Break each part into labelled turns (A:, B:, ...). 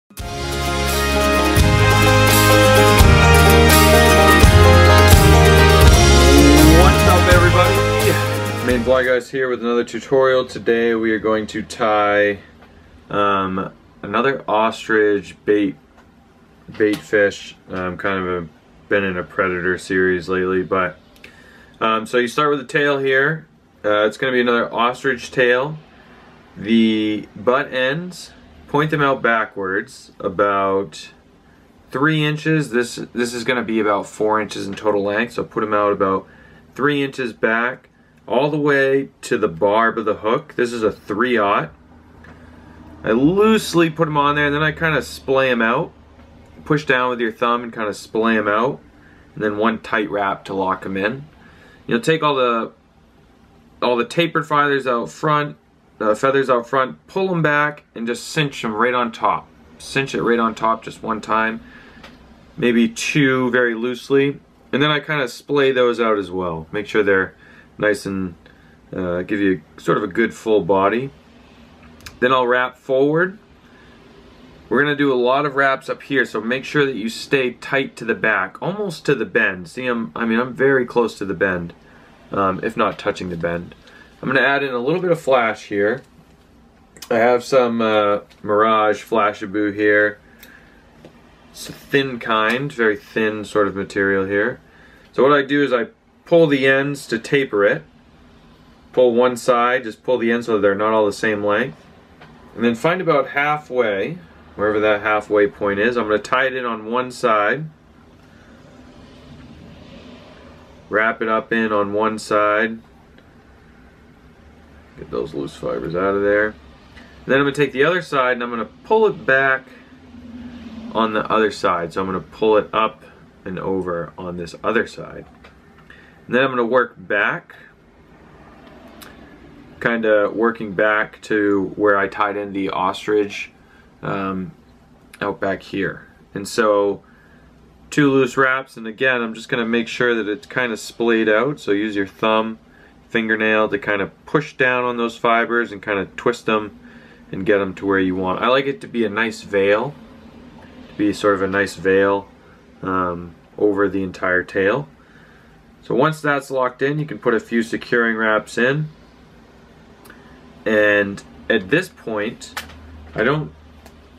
A: What's up, everybody? Maine Fly Guys here with another tutorial. Today we are going to tie another ostrich bait fish. Been in a predator series lately, but so you start with the tail here. It's going to be another ostrich tail. The butt ends, point them out backwards about 3 inches. This is going to be about 4 inches in total length, so put them out about 3 inches back all the way to the barb of the hook. This is a 3/0. I loosely put them on there, and then I kind of splay them out. Push down with your thumb and kind of splay them out, and then one tight wrap to lock them in. You'll take all the tapered feathers out front, pull them back, and just cinch them right on top. Cinch it right on top just one time, maybe 2 very loosely, and then I kind of splay those out as well. Make sure they're nice and give you sort of a good full body. Then I'll wrap forward. We're going to do a lot of wraps up here, so make sure that you stay tight to the back, almost to the bend. See, I'm very close to the bend, if not touching the bend. I'm going to add in a little bit of flash here. I have some Mirage Flashabou here. It's a thin kind, very thin sort of material here. So what I do is I pull the ends to taper it. Pull one side, just pull the ends so they're not all the same length. And then find about halfway, wherever that halfway point is. I'm going to tie it in on one side. Wrap it up in on one side. Get those loose fibers out of there. And then I'm going to take the other side and I'm going to pull it back on the other side. So I'm going to pull it up and over on this other side. And then I'm going to work back, kind of working back to where I tied in the ostrich out back here. And so 2 loose wraps, and again I'm just going to make sure that it's kind of splayed out, so use your thumb, fingernail to kind of push down on those fibers and kind of twist them and get them to where you want. I like it to be a nice veil, to be sort of a nice veil over the entire tail. So once that's locked in, you can put a few securing wraps in, and at this point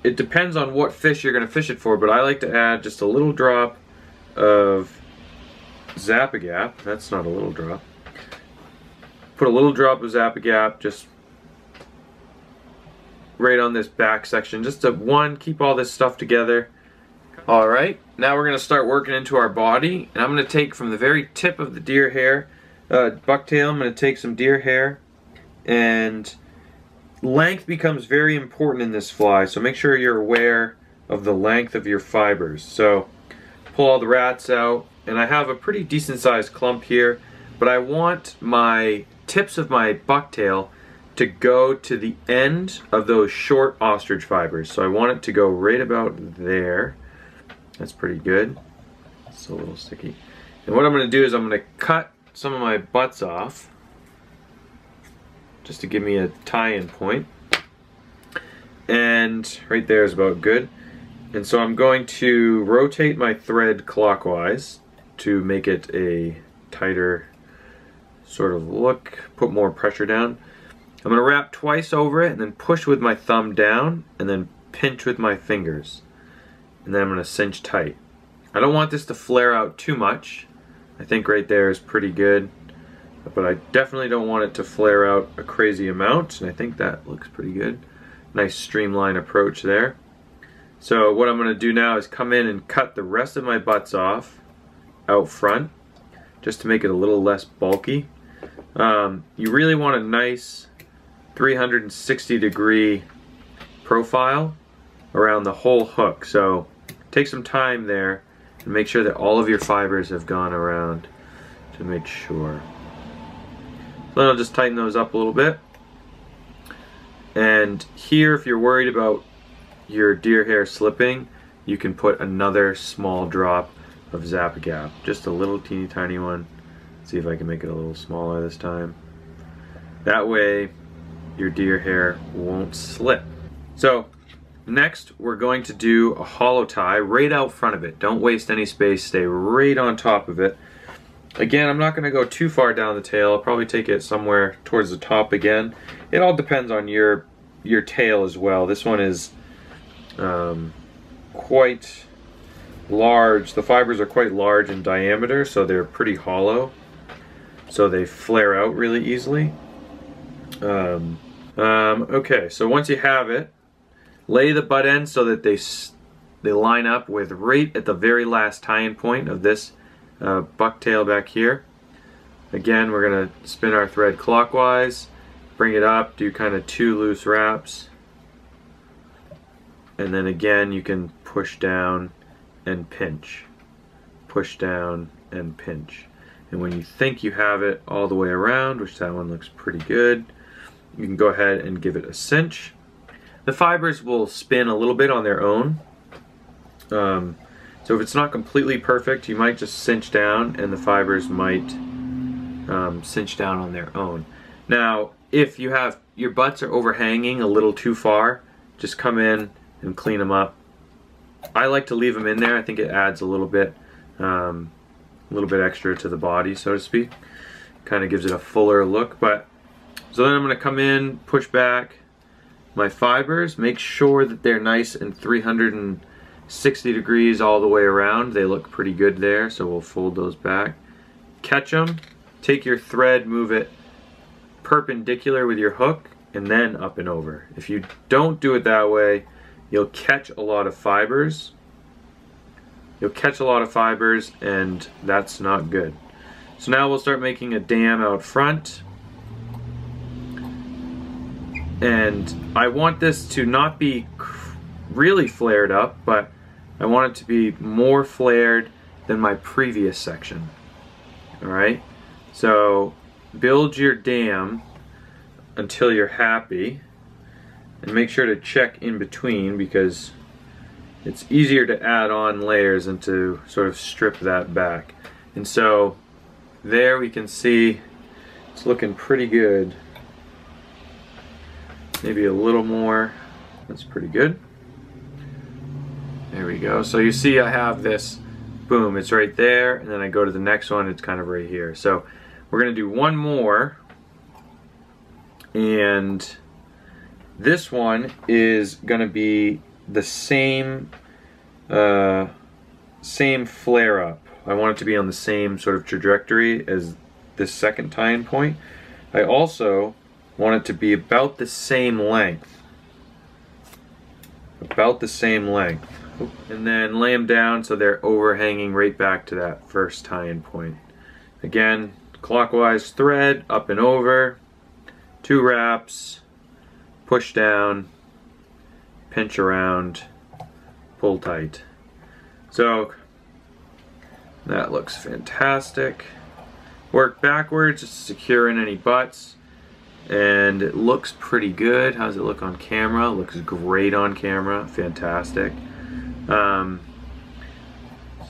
A: it depends on what fish you're going to fish it for, but I like to add just a little drop of Zap-A-Gap. That's not a little drop. Put a little drop of Zap-A-Gap just right on this back section, just to keep all this stuff together. Alright, now we're going to start working into our body, and I'm going to take from the very tip of the deer hair, bucktail, I'm going to take some deer hair, and length becomes very important in this fly, so make sure you're aware of the length of your fibers. So pull all the rats out, and I have a pretty decent sized clump here, but I want my tips of my bucktail to go to the end of those short ostrich fibers. So I want it to go right about there. That's pretty good. It's a little sticky. And what I'm going to do is I'm going to cut some of my butts off, just to give me a tie-in point. And right there is about good. And so I'm going to rotate my thread clockwise to make it a tighter sort of look, put more pressure down. I'm going to wrap twice over it and then push with my thumb down and then pinch with my fingers. And then I'm going to cinch tight. I don't want this to flare out too much. I think right there is pretty good, but I definitely don't want it to flare out a crazy amount, and I think that looks pretty good. Nice streamline approach there. So what I'm going to do now is come in and cut the rest of my butts off out front, just to make it a little less bulky. You really want a nice 360-degree profile around the whole hook, so take some time there and make sure that all of your fibers have gone around to make sure. So then I'll just tighten those up a little bit. And here, if you're worried about your deer hair slipping, you can put another small drop of Zap-A-Gap, just a little teeny tiny one. Let's see if I can make it a little smaller this time. That way your deer hair won't slip. So next we're going to do a hollow tie right out front of it. Don't waste any space, stay right on top of it. Again, I'm not going to go too far down the tail. I'll probably take it somewhere towards the top again. It all depends on your tail as well. This one is quite large. The fibers are quite large in diameter, so they're pretty hollow. So they flare out really easily. Okay, so once you have it, lay the butt end so that they line up with right at the very last tie-in point of this bucktail back here. Again, we're going to spin our thread clockwise, bring it up, do kind of 2 loose wraps, and then again you can push down and pinch, push down and pinch. And when you think you have it all the way around, which that one looks pretty good, you can go ahead and give it a cinch. The fibers will spin a little bit on their own. So if it's not completely perfect, you might just cinch down and the fibers might cinch down on their own. Now, if you have your butts are overhanging a little too far, just come in and clean them up. I like to leave them in there. I think it adds a little bit extra to the body, so to speak. Kind of gives it a fuller look. But so then I'm going to come in, push back my fibers, make sure that they're nice and 360 degrees all the way around. They look pretty good there, so we'll fold those back. Catch them, take your thread, move it perpendicular with your hook, and then up and over. If you don't do it that way, you'll catch a lot of fibers. You'll catch a lot of fibers, and that's not good. So now we'll start making a dam out front. And I want this to not be really flared up, but I want it to be more flared than my previous section. Alright? So build your dam until you're happy, and make sure to check in between, because it's easier to add on layers and to sort of strip that back. And so there we can see it's looking pretty good. Maybe a little more. That's pretty good. There we go. So you see I have this, boom, it's right there, and then I go to the next one, it's kind of right here. So we're going to do one more, and this one is going to be the same flare up. I want it to be on the same sort of trajectory as this second tie-in point. I also want it to be about the same length. About the same length. And then lay them down so they're overhanging right back to that first tie-in point. Again, clockwise thread, up and over, 2 wraps, push down, pinch around, pull tight. So that looks fantastic. Work backwards just to secure in any butts, and it looks pretty good. How does it look on camera? It looks great on camera. Fantastic. So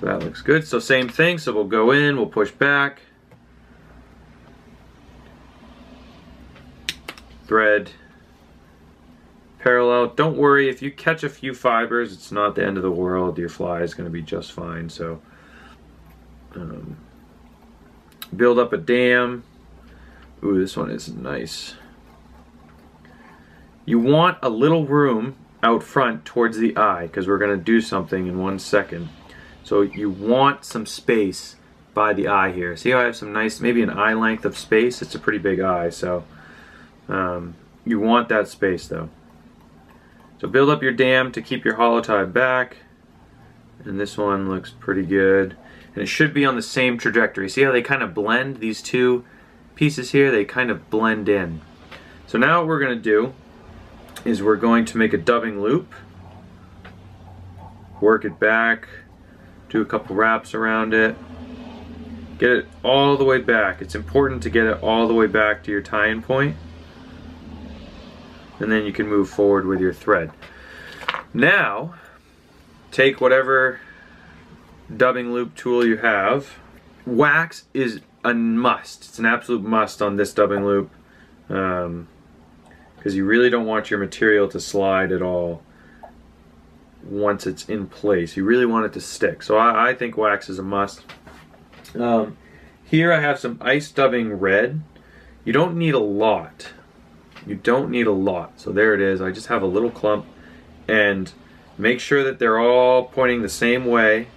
A: that looks good. So same thing. So we'll go in, we'll push back, thread parallel. Don't worry, if you catch a few fibers, it's not the end of the world. Your fly is going to be just fine. So build up a dam. Ooh, this one is nice. You want a little room out front towards the eye, because we're going to do something in 1 second. So you want some space by the eye here. See how I have some nice, maybe an eye length of space? It's a pretty big eye, so you want that space though. So build up your dam to keep your hollow tie back, and this one looks pretty good. And it should be on the same trajectory. See how they kind of blend, these two pieces here? They kind of blend in. So now what we're going to do is we're going to make a dubbing loop, work it back, do a couple wraps around it, get it all the way back. It's important to get it all the way back to your tie-in point, and then you can move forward with your thread. Now take whatever dubbing loop tool you have. Wax is a must. It's an absolute must on this dubbing loop, because you really don't want your material to slide at all. once it's in place. You really want it to stick. So I think wax is a must. Here I have some ice dubbing red. You don't need a lot. You don't need a lot. So there it is. I just have a little clump, and make sure that they're all pointing the same way.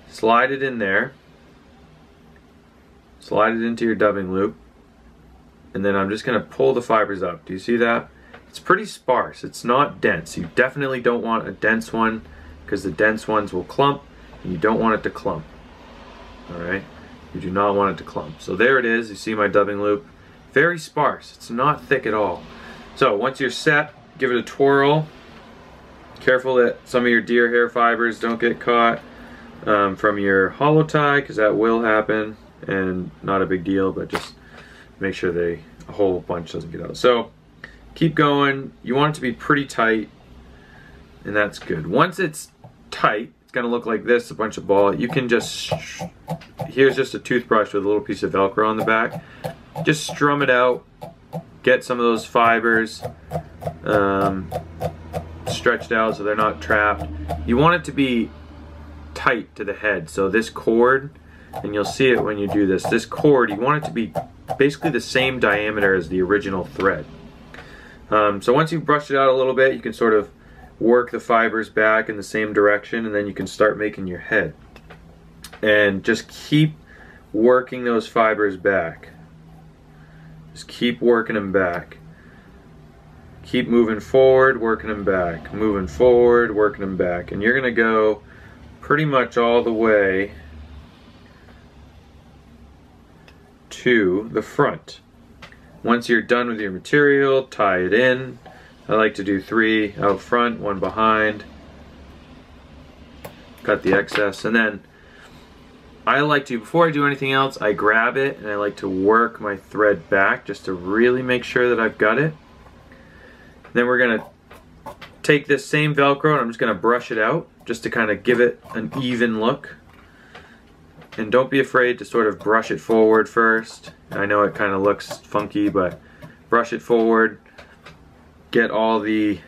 A: Slide it in there. Slide it into your dubbing loop. And then I'm just going to pull the fibers up. Do you see that? It's pretty sparse. It's not dense. You definitely don't want a dense one, because the dense ones will clump, and you don't want it to clump. Alright? You do not want it to clump. So there it is. You see my dubbing loop. Very sparse. It's not thick at all. So once you're set, give it a twirl. Careful that some of your deer hair fibers don't get caught from your hollow tie, because that will happen, and not a big deal, but just make sure a whole bunch doesn't get out. So keep going. You want it to be pretty tight, and that's good. Once it's tight, it's gonna look like this, a bunch of ball. You can just, here's just a toothbrush with a little piece of Velcro on the back. Just strum it out, get some of those fibers stretched out so they're not trapped. You want it to be tight to the head. So this cord, and you'll see it when you do this, this cord, you want it to be basically the same diameter as the original thread. So once you've brushed it out a little bit, you can sort of work the fibers back in the same direction, and then you can start making your head. And just keep working those fibers back. Just keep working them back. Keep moving forward, working them back. Moving forward, working them back. And you're going to go pretty much all the way to the front. Once you're done with your material, tie it in. I like to do 3 out front, 1 behind. Cut the excess, and then I like to, before I do anything else, I grab it and I like to work my thread back just to really make sure that I've got it. Then we're going to take this same Velcro and I'm just going to brush it out just to kind of give it an even look. And don't be afraid to sort of brush it forward first. I know it kind of looks funky, but brush it forward. Get all the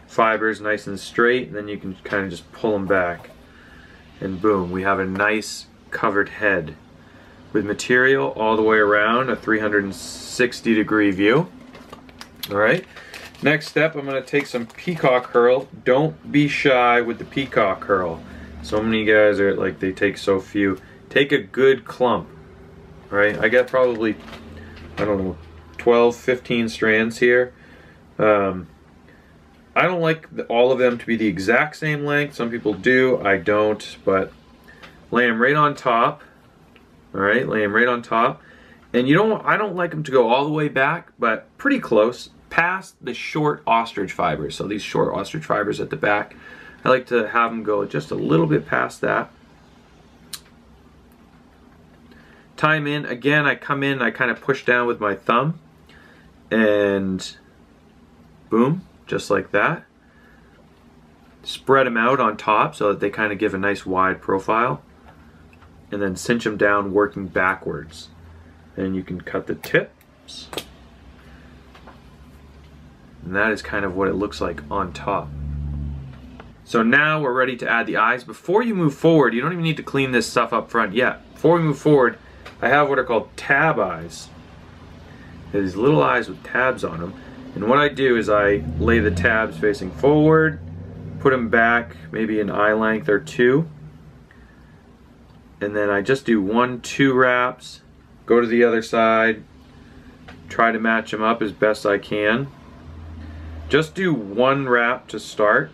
A: fibers nice and straight, and then you can kind of just pull them back. And boom, we have a nice covered head with material all the way around, a 360-degree view. Alright, next step, I'm going to take some peacock herl. Don't be shy with the peacock herl. So many guys are like, they take so few. Take a good clump. Alright, I got probably, I don't know, 12, 15 strands here. I don't like all of them to be the exact same length. Some people do, I don't, but lay them right on top. Alright, lay them right on top. And you don't, I don't like them to go all the way back, but pretty close, past the short ostrich fibers. So these short ostrich fibers at the back, I like to have them go just a little bit past that. Tie them in. Again, I come in, I kind of push down with my thumb, and boom, just like that. Spread them out on top so that they kind of give a nice wide profile, and then cinch them down working backwards. And you can cut the tips, and that is kind of what it looks like on top. So now we're ready to add the eyes. Before you move forward, you don't even need to clean this stuff up front yet. Before we move forward, I have what are called tab eyes. These little eyes with tabs on them. And what I do is I lay the tabs facing forward, put them back maybe an eye length or 2, and then I just do 1, 2 wraps, go to the other side, try to match them up as best I can. Just do 1 wrap to start.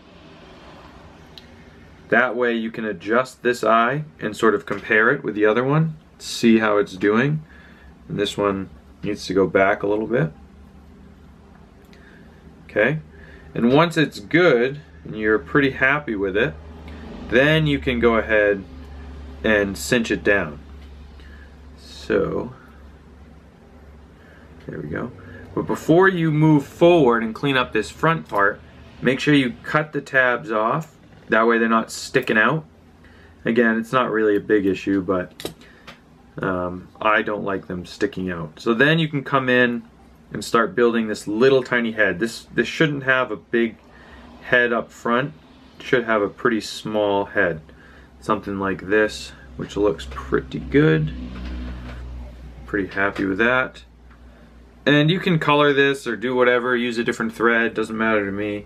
A: That way you can adjust this eye and sort of compare it with the other one, see how it's doing. And this one needs to go back a little bit. Okay, and once it's good and you're pretty happy with it, then you can go ahead and cinch it down. So there we go. But before you move forward and clean up this front part, make sure you cut the tabs off. That way they're not sticking out. Again, it's not really a big issue, but I don't like them sticking out. So then you can come in and start building this little tiny head. This shouldn't have a big head up front. should have a pretty small head. Something like this, which looks pretty good. Pretty happy with that. And you can color this or do whatever, use a different thread, doesn't matter to me.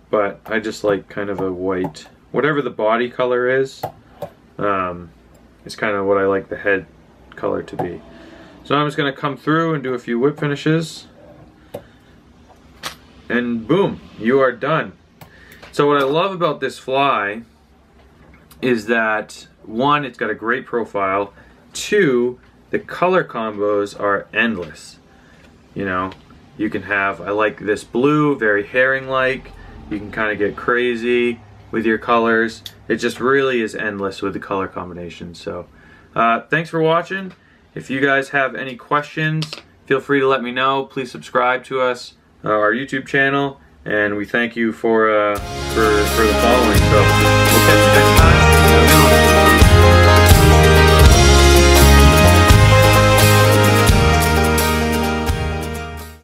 A: But I just like kind of a white, whatever the body color is kind of what I like the head color to be. So I'm just going to come through and do a few whip finishes. And boom, you are done. So what I love about this fly is that, one, it's got a great profile. Two, the color combos are endless. You know, you can have, I like this blue, very herring-like. You can kind of get crazy with your colors. It just really is endless with the color combinations. So thanks for watching. If you guys have any questions, feel free to let me know. Please subscribe to us, our YouTube channel, and we thank you for the following. So